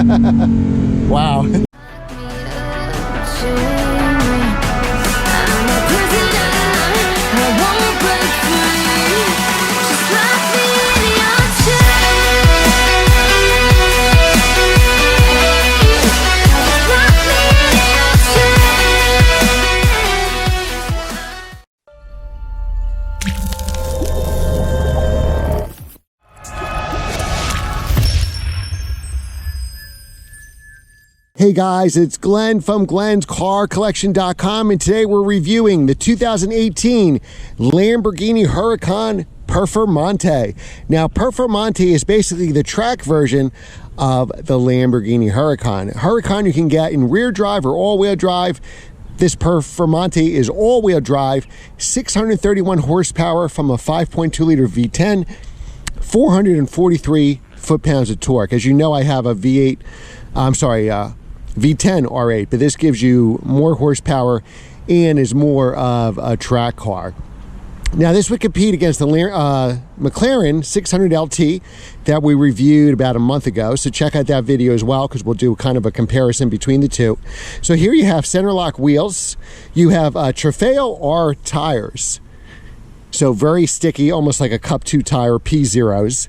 Wow. Hey guys, it's Glenn from glenscarcollection.com, and today we're reviewing the 2018 Lamborghini Huracan Performante. Now, Performante is basically the track version of the Lamborghini Huracan. Huracan you can get in rear drive or all-wheel drive. This Performante is all-wheel drive, 631 horsepower from a 5.2-liter V10, 443 foot-pounds of torque. As you know, I have a V10 R8, but this gives you more horsepower and is more of a track car. Now, this would compete against the McLaren 600 LT that we reviewed about a month ago. So check out that video as well, because we'll do kind of a comparison between the two. So here you have center lock wheels. You have Trofeo R tires. So very sticky, almost like a Cup 2 tire, P0s.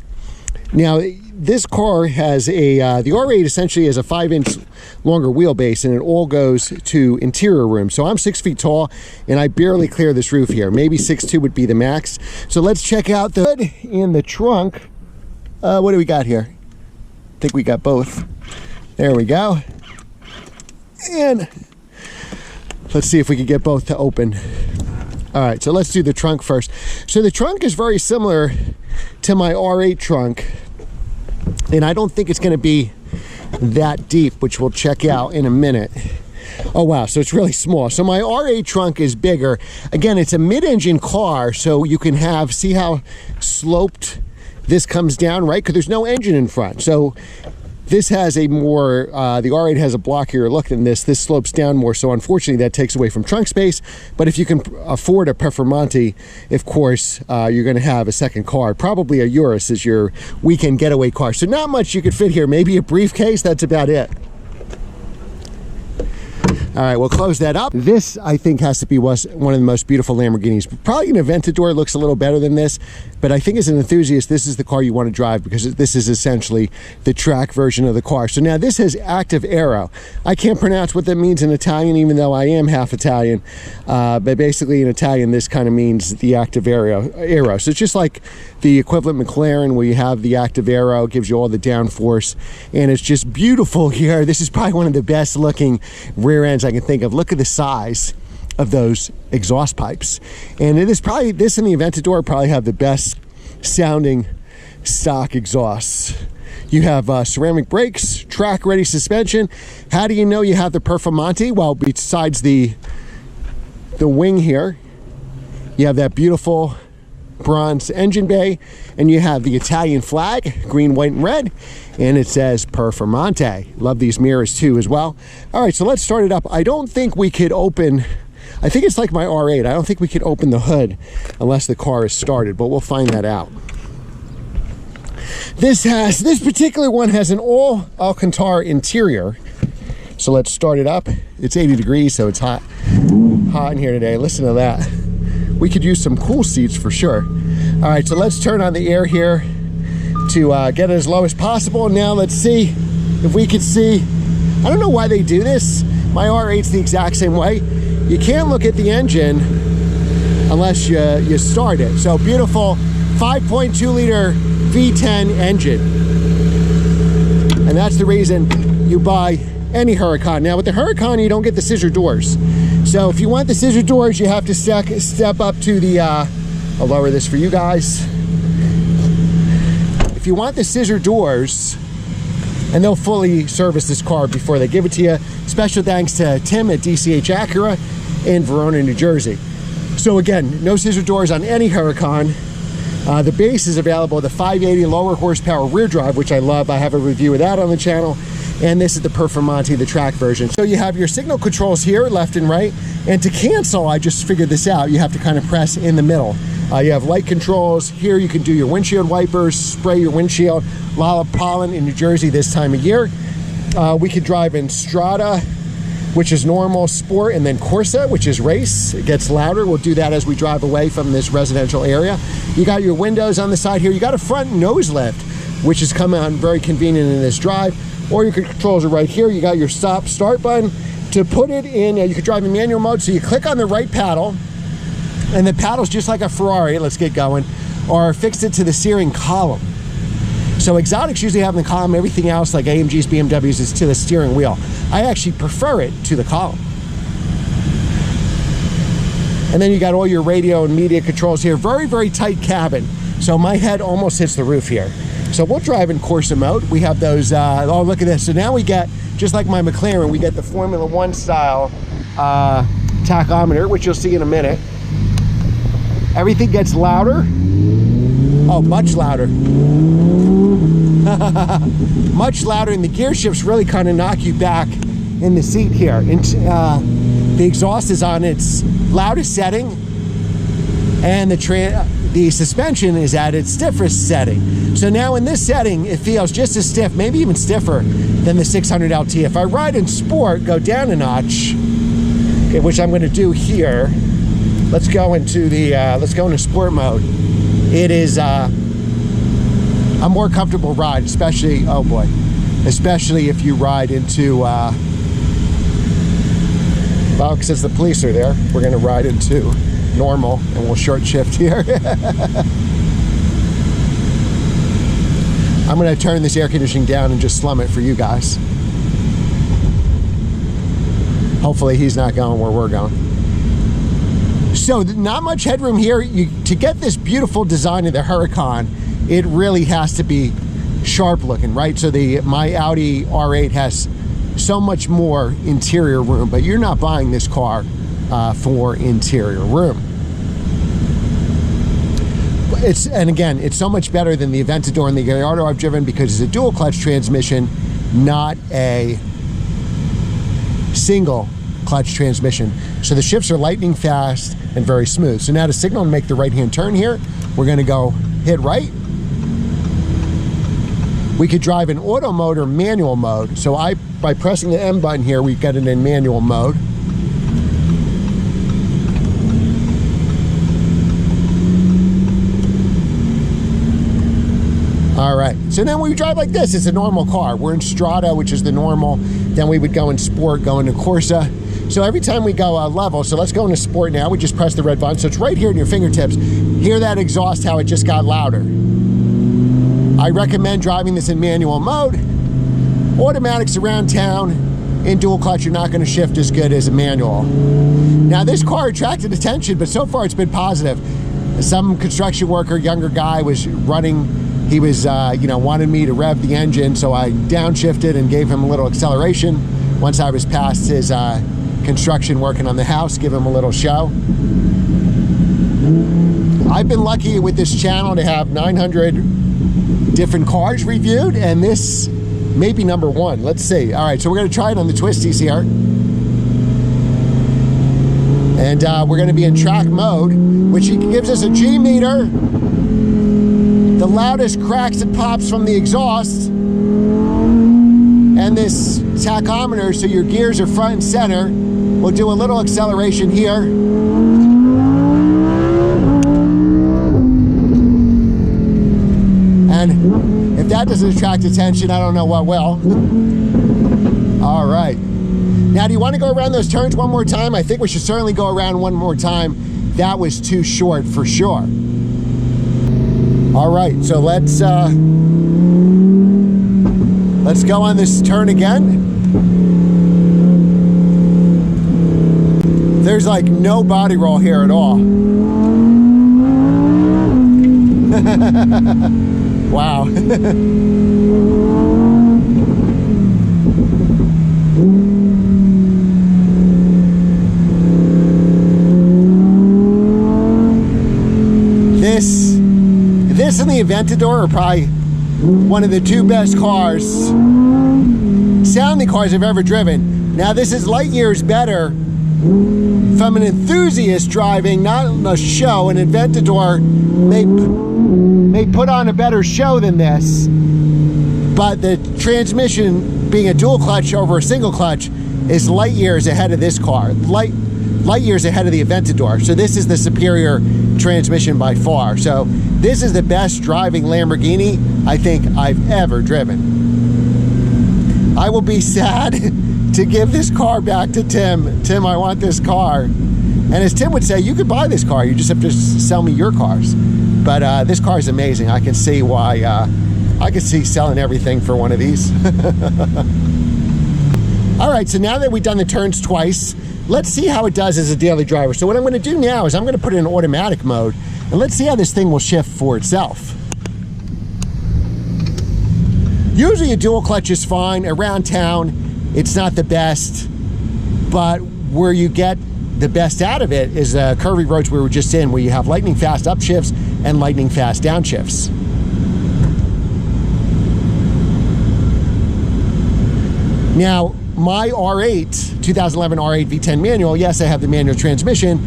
Now, this car has the R8 essentially has a 5-inch longer wheelbase, and it all goes to interior room. So I'm 6 feet tall, and I barely clear this roof here. Maybe 6'2" would be the max. So let's check out the hood and the trunk. What do we got here? I think we got both. There we go. And let's see if we can get both to open. All right, so let's do the trunk first. So the trunk is very similar to my R8 trunk, and I don't think it's going to be that deep, which we'll check out in a minute. Oh wow, so it's really small. So my R8 trunk is bigger. Again, it's a mid-engine car, so you can see how sloped this comes down, right? Because there's no engine in front. So this has a more, the R8 has a blockier look than this. This slopes down more, so unfortunately that takes away from trunk space. But if you can afford a Performante, of course, you're gonna have a second car. Probably a Urus is your weekend getaway car. So not much you could fit here. Maybe a briefcase, that's about it. All right, we'll close that up. This, I think, has to be one of the most beautiful Lamborghinis. Probably an Aventador looks a little better than this, but I think as an enthusiast, this is the car you want to drive, because this is essentially the track version of the car. So now this has active aero. I can't pronounce what that means in Italian, even though I am half Italian. But basically in Italian, this kind of means the active aero. So it's just like the equivalent McLaren, where you have the active aero, gives you all the downforce, and it's just beautiful here. This is probably one of the best looking rear ends I can think of. Look at the size of those exhaust pipes, and it is probably, this and the Aventador probably have the best sounding stock exhausts. You have ceramic brakes, track ready suspension. How do you know you have the Performante? Well, besides the wing here, you have that beautiful bronze engine bay, and you have the Italian flag, green, white, and red, and it says Performante. Love these mirrors too as well. All right, so let's start it up. I don't think we could open, I think it's like my R8, I don't think we could open the hood unless the car is started, but we'll find that out. This particular one has an all Alcantara interior. So let's start it up. It's 80 degrees, so it's hot in here today. Listen to that. We could use some cool seats for sure. All right, so let's turn on the air here to get it as low as possible. Now let's see if we can see. I don't know why they do this. My R8's the exact same way. You can't look at the engine unless you start it. So beautiful 5.2 liter V10 engine. And that's the reason you buy any Huracan. Now with the Huracan, you don't get the scissor doors. So if you want the scissor doors, you have to step up to the, I'll lower this for you guys. If you want the scissor doors, and they'll fully service this car before they give it to you. Special thanks to Tim at DCH Acura in Verona, New Jersey. So again, no scissor doors on any Huracan. The base is available, the 580 lower horsepower rear drive, which I love. I have a review of that on the channel. And this is the Performante, the track version. So you have your signal controls here, left and right. And to cancel, I just figured this out, you have to kind of press in the middle. You have light controls. Here you can do your windshield wipers, spray your windshield. A lot of pollen in New Jersey this time of year. We could drive in Strada, which is normal, sport, and then Corsa, which is race. It gets louder. We'll do that as we drive away from this residential area. You got your windows on the side here. You got a front nose lift, which is coming on very convenient in this drive. Or your controls are right here. You got your stop start button. To put it in, you could drive in manual mode. So you click on the right paddle, and the paddle's just like a Ferrari. Let's get going. Or fixed it to the steering column. So exotics usually have in the column. Everything else, like AMGs, BMWs, is to the steering wheel. I actually prefer it to the column. And then you got all your radio and media controls here. Very, very tight cabin. So my head almost hits the roof here. So we'll drive in Corsa mode. We have those, oh, look at this. So now we get, just like my McLaren, we get the Formula One style tachometer, which you'll see in a minute. Everything gets louder. Oh, much louder. Much louder, and the gear shifts really kind of knock you back in the seat here. And, the exhaust is on its loudest setting, and the suspension is at its stiffest setting. So now in this setting, it feels just as stiff, maybe even stiffer than the 600 LT. If I ride in sport, go down a notch, okay, which I'm going to do here. Let's go into sport mode. It is a more comfortable ride, especially, oh boy, especially if you ride into, well, since the police are there, we're going to ride into normal, and we'll short shift here. I'm going to turn this air conditioning down and just slum it for you guys. Hopefully he's not going where we're going. So not much headroom here. To get this beautiful design of the Huracan, it really has to be sharp looking, right? So my Audi R8 has so much more interior room, but you're not buying this car for interior room. And again, it's so much better than the Aventador and the Gallardo I've driven because it's a dual clutch transmission, not a single clutch transmission. So the shifts are lightning fast and very smooth. So now to signal and make the right-hand turn here, we're going to go hit right. We could drive in auto mode or manual mode. So by pressing the M button here, we've got it in manual mode. All right, so then we drive like this. It's a normal car. We're in Strada, which is the normal. Then we would go in sport, go into Corsa. So every time we go level, so let's go into sport now. We just press the red button. So it's right here in your fingertips. Hear that exhaust, how it just got louder. I recommend driving this in manual mode. Automatics around town. In dual clutch, you're not going to shift as good as a manual. Now this car attracted attention, but so far it's been positive. Some construction worker, younger guy, was running. He was, wanted me to rev the engine, so I downshifted and gave him a little acceleration. Once I was past his construction working on the house, give him a little show. I've been lucky with this channel to have 900 different cars reviewed, and this may be number one. Let's see. All right, so we're going to try it on the twisties here. And we're going to be in track mode, which gives us a G meter. The loudest cracks and pops from the exhaust, and this tachometer, so your gears are front and center. We'll do a little acceleration here. And if that doesn't attract attention, I don't know what will. All right. Now, do you want to go around those turns one more time? I think we should certainly go around one more time. That was too short for sure. All right, so let's go on this turn again. There's like no body roll here at all. Wow. This and the Aventador are probably one of the two best cars, sounding cars I've ever driven. Now this is light years better from an enthusiast driving, not a show. An Aventador may put on a better show than this. but the transmission being a dual clutch over a single clutch is light years ahead of this car, light years ahead of the Aventador. So this is the superior transmission by far. So this is the best driving Lamborghini I think I've ever driven. I will be sad to give this car back to Tim. Tim, I want this car. And as Tim would say, you could buy this car, you just have to sell me your cars. But this car is amazing. I can see why, I can see selling everything for one of these. All right, so now that we've done the turns twice, let's see how it does as a daily driver. So what I'm gonna do now is I'm gonna put it in automatic mode, and let's see how this thing will shift for itself. Usually a dual clutch is fine. Around town, it's not the best, but where you get the best out of it is curvy roads we were just in, where you have lightning fast upshifts and lightning fast downshifts. Now, my R8, 2011 R8 V10 manual, yes, I have the manual transmission.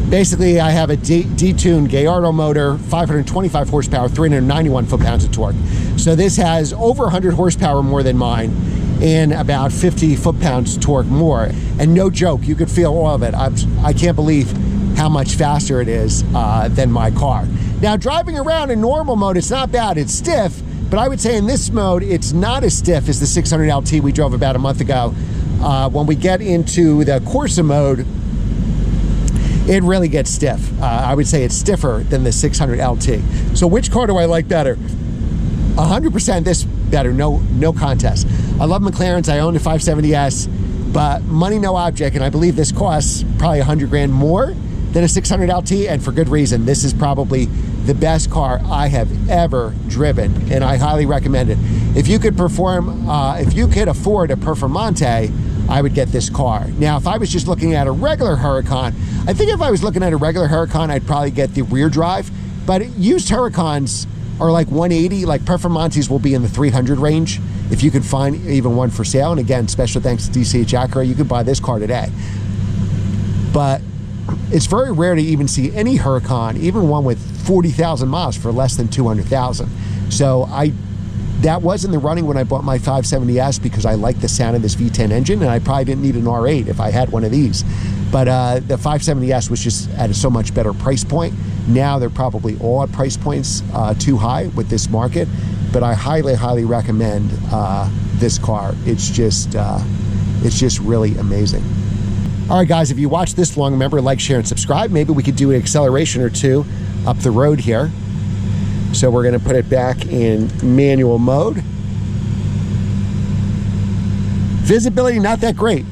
Basically, I have a detuned Gallardo motor, 525 horsepower, 391 foot-pounds of torque. So this has over 100 horsepower more than mine and about 50 foot-pounds torque more. And no joke, you could feel all of it. I can't believe how much faster it is than my car. Now, driving around in normal mode, it's not bad, it's stiff, but I would say in this mode, it's not as stiff as the 600 LT we drove about a month ago. When we get into the Corsa mode, it really gets stiff. I would say it's stiffer than the 600 LT. So which car do I like better? 100% this better, no contest. I love McLarens, I own the 570S, but money no object, and I believe this costs probably 100 grand more than a 600 LT, and for good reason. This is probably the best car I have ever driven, and I highly recommend it. If you could if you could afford a Performante, I would get this car. Now, if I was just looking at a regular Huracan, I think if I was looking at a regular Huracan, I'd probably get the rear drive, but used Huracans are like 180, like Performantes will be in the 300 range, if you could find even one for sale. And again, special thanks to DCH Acura, you could buy this car today. But it's very rare to even see any Huracan, even one with 40,000 miles, for less than 200,000. So that was in the running when I bought my 570S, because I like the sound of this V10 engine, and I probably didn't need an R8 if I had one of these. But the 570S was just at a so much better price point. Now they're probably all at price points too high with this market, but I highly recommend this car. It's just really amazing. All right, guys, if you watched this long, remember, like, share, and subscribe. Maybe we could do an acceleration or two up the road here. So we're gonna put it back in manual mode. Visibility, not that great.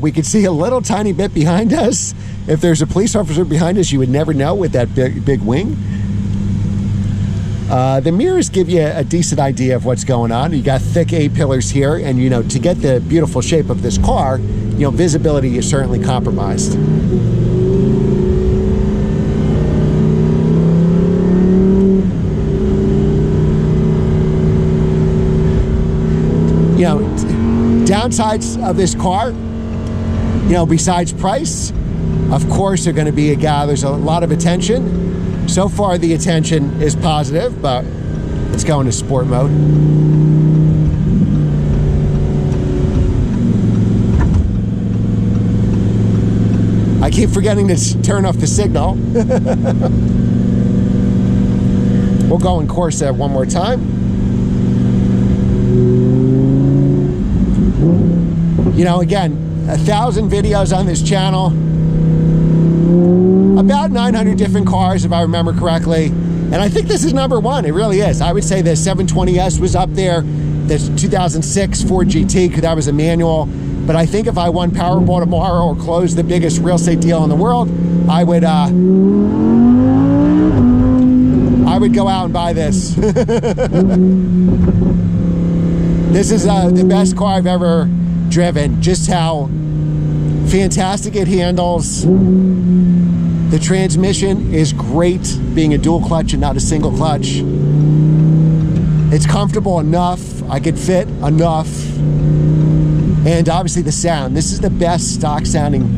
We can see a little tiny bit behind us. If there's a police officer behind us, you would never know with that big wing. The mirrors give you a decent idea of what's going on. You got thick A-pillars here, and to get the beautiful shape of this car, visibility is certainly compromised. Downsides of this car, besides price, of course, they're going to be there's a lot of attention. So far, the attention is positive, but let's go into sport mode. I keep forgetting to turn off the signal. We'll go in Corsa one more time. Again, 1,000 videos on this channel, about 900 different cars, if I remember correctly. And I think this is #1. It really is. I would say the 720S was up there. The 2006 Ford GT, because that was a manual. But I think if I won Powerball tomorrow or closed the biggest real estate deal in the world, I would go out and buy this. This is the best car I've ever driven. Just how fantastic it handles. The transmission is great, being a dual clutch and not a single clutch. It's comfortable enough. I could fit enough. And obviously the sound. This is the best stock sounding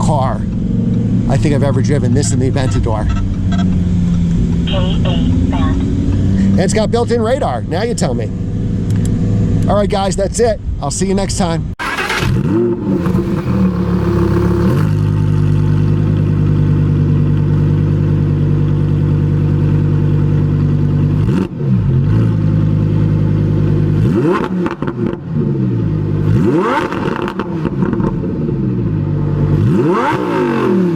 car I think I've ever driven. This and the Aventador. And it's got built-in radar. Now you tell me. All right, guys, that's it. I'll see you next time. What?